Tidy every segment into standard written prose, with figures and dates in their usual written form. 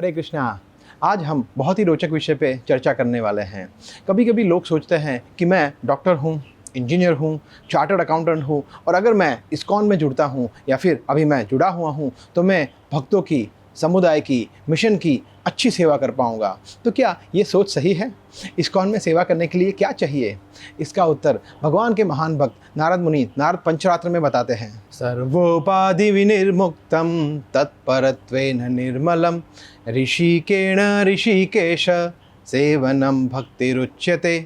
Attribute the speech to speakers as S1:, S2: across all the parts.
S1: हरे कृष्णा। आज हम बहुत ही रोचक विषय पे चर्चा करने वाले हैं। कभी कभी लोग सोचते हैं कि मैं डॉक्टर हूँ, इंजीनियर हूँ, चार्टर्ड अकाउंटेंट हूँ और अगर मैं इस्कॉन में जुड़ता हूँ या फिर अभी मैं जुड़ा हुआ हूँ तो मैं भक्तों की, समुदाय की, मिशन की अच्छी सेवा कर पाऊँगा। तो क्या ये सोच सही है? इस्कॉन में सेवा करने के लिए क्या चाहिए? इसका उत्तर भगवान के महान भक्त नारद मुनि नारद पंचरात्र में बताते हैं। सर्वोपाधि विनिर्मुक्तम तत्परत्वेन निर्मलम ऋषिकेण ऋषिकेश सेवनम भक्तिरुच्यते।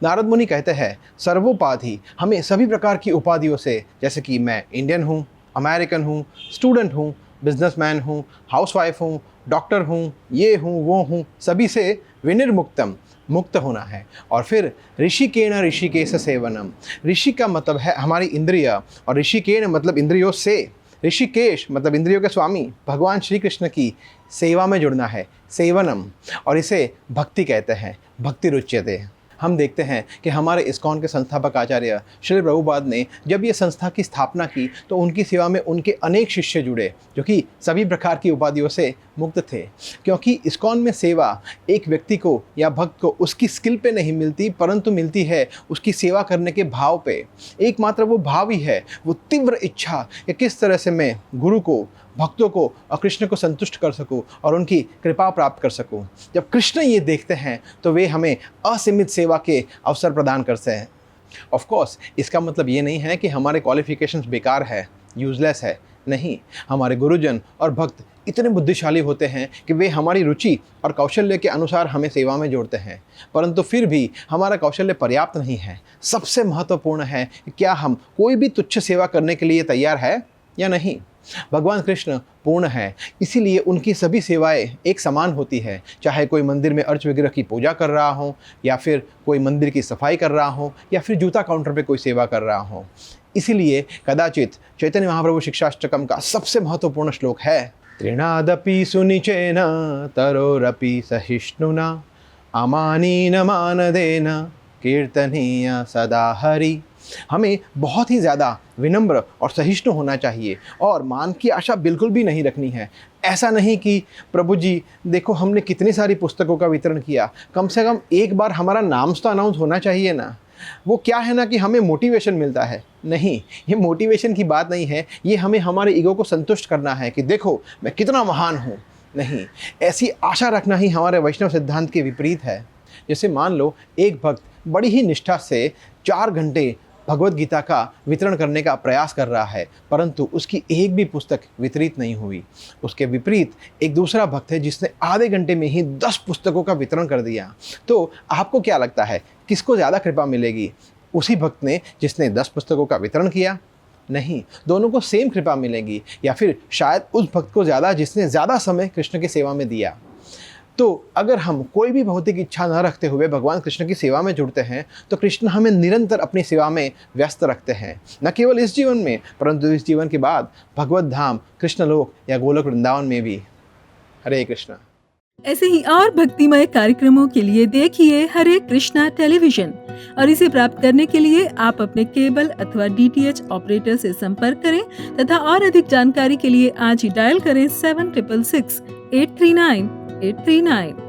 S1: नारद मुनि कहते हैं सर्वोपाधि, हमें सभी प्रकार की उपाधियों से, जैसे कि मैं इंडियन हूँ, अमेरिकन हूँ, स्टूडेंट हूँ, बिजनेसमैन हूँ, हाउसवाइफ हूँ, डॉक्टर हूँ, ये हूँ, वो हूँ, सभी से विनिर्मुक्तम, मुक्त होना है। और फिर ऋषिकेण ऋषिकेश सेवनम, ऋषि का मतलब है हमारी इंद्रिय और ऋषिकेण मतलब इंद्रियों से, ऋषिकेश मतलब इंद्रियों के स्वामी भगवान श्री कृष्ण की सेवा में जुड़ना है, सेवनम, और इसे भक्ति कहते हैं, भक्ति रुच्यते। हम देखते हैं कि हमारे इस्कॉन के संस्थापक आचार्य श्री प्रभुपाद ने जब ये संस्था की स्थापना की तो उनकी सेवा में उनके अनेक शिष्य जुड़े जो कि सभी प्रकार की उपाधियों से मुक्त थे। क्योंकि इस्कॉन में सेवा एक व्यक्ति को या भक्त को उसकी स्किल पे नहीं मिलती, परंतु मिलती है उसकी सेवा करने के भाव पे। एकमात्र वो भाव ही है, वो तीव्र इच्छा कि किस तरह से मैं गुरु को, भक्तों को और कृष्ण को संतुष्ट कर सकूं और उनकी कृपा प्राप्त कर सकूं। जब कृष्ण ये देखते हैं तो वे हमें असीमित सेवा के अवसर प्रदान करते हैं। ऑफ कोर्स इसका मतलब ये नहीं है कि हमारे क्वालिफिकेशंस बेकार है, यूजलेस है। नहीं, हमारे गुरुजन और भक्त इतने बुद्धिशाली होते हैं कि वे हमारी रुचि और कौशल्य के अनुसार हमें सेवा में जोड़ते हैं, परंतु फिर भी हमारा कौशल्य पर्याप्त नहीं है। सबसे महत्वपूर्ण है कि क्या हम कोई भी तुच्छ सेवा करने के लिए तैयार है या नहीं। भगवान कृष्ण पूर्ण है, इसीलिए उनकी सभी सेवाएं एक समान होती है, चाहे कोई मंदिर में अर्च विग्रह की पूजा कर रहा हो या फिर कोई मंदिर की सफाई कर रहा हो या फिर जूता काउंटर पे कोई सेवा कर रहा हो। इसीलिए कदाचित चैतन्य महाप्रभु शिक्षाष्टकम का सबसे महत्वपूर्ण श्लोक है, त्रिणादपि सुनिचेन तरोरपि सहिष्णुना अमानीन मानदेन कीर्तनीय सदा हरि। हमें बहुत ही ज़्यादा विनम्र और सहिष्णु होना चाहिए और मान की आशा बिल्कुल भी नहीं रखनी है। ऐसा नहीं कि प्रभु जी देखो हमने कितनी सारी पुस्तकों का वितरण किया, कम से कम एक बार हमारा नाम तो अनाउंस होना चाहिए ना। वो क्या है ना कि हमें मोटिवेशन मिलता है। नहीं, ये मोटिवेशन की बात नहीं है, ये हमें हमारे ईगो को संतुष्ट करना है कि देखो मैं कितना महान हूँ। नहीं, ऐसी आशा रखना ही हमारे वैष्णव सिद्धांत के विपरीत है। जैसे मान लो एक भक्त बड़ी ही निष्ठा से 4 घंटे भगवत गीता का वितरण करने का प्रयास कर रहा है, परंतु उसकी एक भी पुस्तक वितरित नहीं हुई। उसके विपरीत एक दूसरा भक्त है जिसने आधे घंटे में ही 10 पुस्तकों का वितरण कर दिया। तो आपको क्या लगता है किसको ज़्यादा कृपा मिलेगी? उसी भक्त ने जिसने 10 पुस्तकों का वितरण किया? नहीं, दोनों को सेम कृपा मिलेगी, या फिर शायद उस भक्त को ज़्यादा जिसने ज़्यादा समय कृष्ण की सेवा में दिया। तो अगर हम कोई भी भौतिक इच्छा न रखते हुए भगवान कृष्ण की सेवा में जुड़ते हैं तो कृष्ण हमें निरंतर अपनी सेवा में व्यस्त रखते हैं, न केवल इस जीवन में परंतु इस जीवन के बाद भगवत धाम, कृष्णलोक या गोलोक वृंदावन में भी। हरे कृष्णा।
S2: ऐसे ही और भक्तिमय कार्यक्रमों के लिए देखिए हरे कृष्णा टेलीविजन, और इसे प्राप्त करने के लिए आप अपने केबल अथवा DTH ऑपरेटर से संपर्क करें तथा और अधिक जानकारी के लिए आज ही डायल करें 7666 839 839।